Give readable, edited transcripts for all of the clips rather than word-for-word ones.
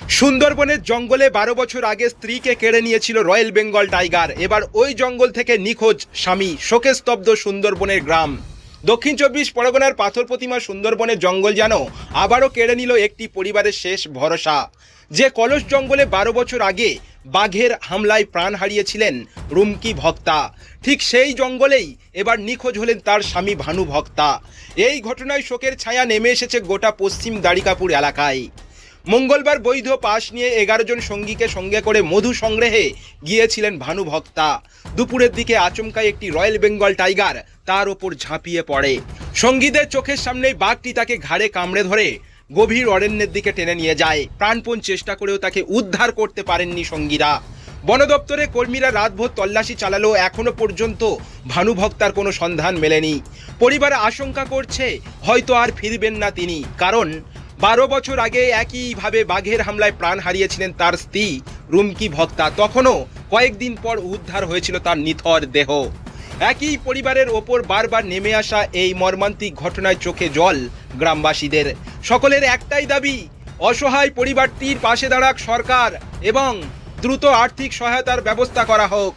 সুন্দরবনের জঙ্গলে 12 বছর আগে স্ত্রীকে কেড়ে নিয়েছিল রয়্যাল বেঙ্গল টাইগার। এবার ওই জঙ্গল থেকে নিখোঁজ স্বামী, শোকে স্তব্ধ সুন্দরবনের গ্রাম। দক্ষিণ 24 পরগনার পাথর প্রতিমা সুন্দরবনের জঙ্গল যেন আবারও কেড়ে নিল একটি পরিবারের শেষ ভরসা। যে কলস জঙ্গলে 12 বছর আগে বাঘের হামলায় প্রাণ হারিয়েছিলেন রুমকি ভক্তা, ঠিক সেই জঙ্গলেই এবার নিখোঁজ হলেন তার স্বামী ভানু ভক্তা। এই ঘটনায় শোকের ছায়া নেমে এসেছে গোটা পশ্চিম দ্বারিকাপুর এলাকায়। মঙ্গলবার বৈধ পাশ নিয়ে 11 জন সঙ্গীকে সঙ্গে করে মধু সংগ্রহে গিয়েছিলেন ভানু ভক্তা। দুপুরের দিকে আচমকাই একটি রয়্যাল বেঙ্গল টাইগার তার ওপর ঝাঁপিয়ে পড়ে। সঙ্গীদের চোখের সামনেই বাঘটি তাকে ঘাড়ে কামড়ে ধরে গভীর অরণ্যের দিকে টেনে নিয়ে যায়। প্রাণপণ চেষ্টা করেও তাকে উদ্ধার করতে পারেননি সঙ্গীরা। বন দপ্তরের কর্মীরা রাতভর তল্লাশি চালালেও এখনো পর্যন্ত ভানু ভক্তার কোনো সন্ধান মেলেনি। পরিবার আশঙ্কা করছে হয়তো আর ফিরবেন না তিনি, কারণ 12 বছর আগে একইভাবে বাঘের হামলায় প্রাণ হারিয়েছিলেন তার স্ত্রী রুমকি ভক্তা। তখনও কয়েকদিন পর উদ্ধার হয়েছিল তার নিথর দেহ। একই পরিবারের ওপর বারবার নেমে আসা এই মর্মান্তিক ঘটনায় চোখে জল গ্রামবাসীদের। সকলের একটাই দাবি, অসহায় পরিবারটির পাশে দাঁড়াক সরকার এবং দ্রুত আর্থিক সহায়তার ব্যবস্থা করা হোক।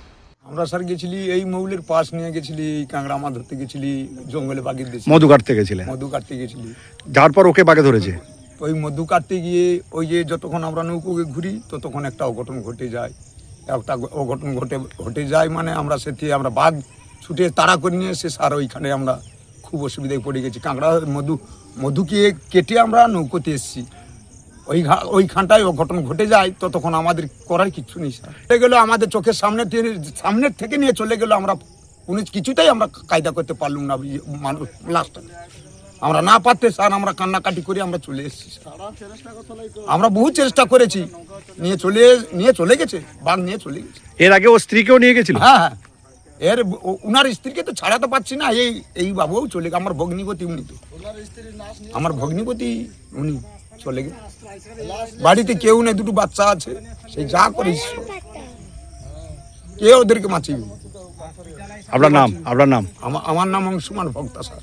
আমরা স্যার গেছিলি এই মৌলের পাশ নিয়ে গেছিলি, কাঁকড়া মাছ ধরতে গেছিলি, জঙ্গলে বাঘের দেশে মধু কাটতে গেছিলেন। মধু কাটতে গেছিলি, যার পর ওকে বাঘে ধরেছে। ওই মধু কাটতে গিয়ে ওই যে যতক্ষণ আমরা নৌকোকে ঘুরি ততক্ষণ একটা অঘটন ঘটে যায়। একটা অঘটন ঘটে যায় মানে আমরা আমরা বাঘ ছুটে তাড়া করে নিয়ে এসে স্যার ওইখানে আমরা খুব অসুবিধায় পড়ে গেছি। কাঁকড়া মধুকে কেটে আমরা নৌকোতে এসেছি, ওইখানটায় অঘটন ঘটে যায়। ততক্ষণ আমাদের করার কিছু নেই স্যার। চলে গেলো আমাদের চোখের সামনের থেকে নিয়ে চলে গেলো। আমরা কোনো কিছুটাই আমরা কায়দা করতে পারলাম না। মানুষ লাস্টে আমরা না পারতে স্যার আমরা কান্নাকাটি করে আমরা চলে এসেছি। আমরা বহু চেষ্টা করেছি, নিয়ে চলে গেছে, বাঘ নিয়ে চলে গেছে। এর আগে ও স্ত্রীকেও নিয়ে গেছিল। হ্যাঁ, উনার স্ত্রীকে তো ছাড়াতে পারছি না। এই বাবুও চলে গেছে। আমার ভগ্নিপতি উনি, তো আমার ভগ্নিপতি উনি চলে গেছে। বাড়িতে কেউ নেই, দুটো বাচ্চা আছে। সেই যা করে কে ওদেরকে বাঁচিয়ে। আপনার নাম? আমার নাম অংশুমান ভক্তা স্যার।